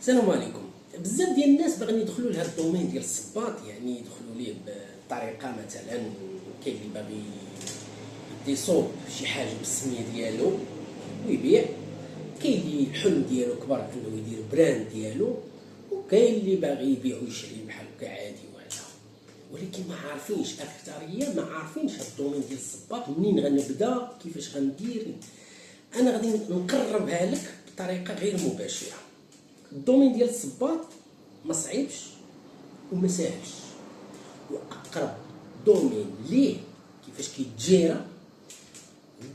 السلام عليكم. بزاف ديال الناس باغيين يدخلوا لهذا الدومين ديال الصباط، يعني يدخلوا ليه بطريقه مثلا كاين اللي باغي يصوب شي حاجه بالسميه ديالو ويبيع، كاين اللي الحلم ديالو كبر انه يدير براند ديالو، وكاين اللي باغي يبيع ويشري بحال هكا عادي وهذا. ولكن ما عارفينش الاكثريه، ما عارفينش هذا الدومين ديال الصباط منين غنبدا، كيفاش غندير. انا غادي نقربها لك بطريقه غير مباشره. الدومين ديال الصباط ما صعيبش وما ساهلش، واقرب دومين ليه كيفاش كيتجيرا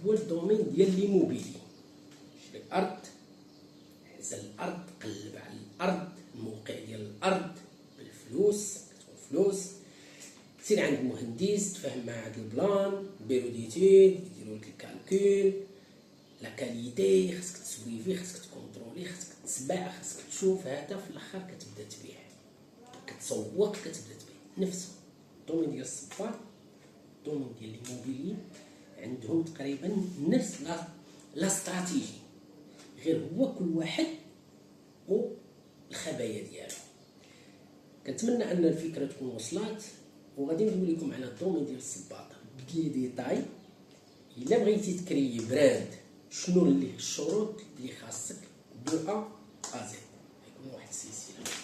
هو الدومين ديال ليموبيلي. شري ارض، اعزل الارض، قلب على الارض، الموقع ديال الارض بالفلوس، كتكون فلوس. سير عند مهندس تفاهم معاه هاد البلان، بيرو ديتيد يديروا لك الكالكول، لا كاليتي خاصك تسويفي، خاصك تكونترولي، خاصك تسبع، خاصك تشوف. هذا في الاخر كتبدا تبيع، كتسوق، كتبدا تبيع. نفس الدومين ديال الصباط، الدومين ديال ليموبيلي عندهم تقريبا نفس لا استراتيجي، غير هو كل واحد والخبايا ديالو. كنتمنى ان الفكره تكون وصلات، وغادي ندوي لكم على الدومين ديال الصباط بلي ديتاي. الا بغيتي تكري براند، شنو اللي الشروط اللي خاصك دو ا زد، يكون واحد السلسله.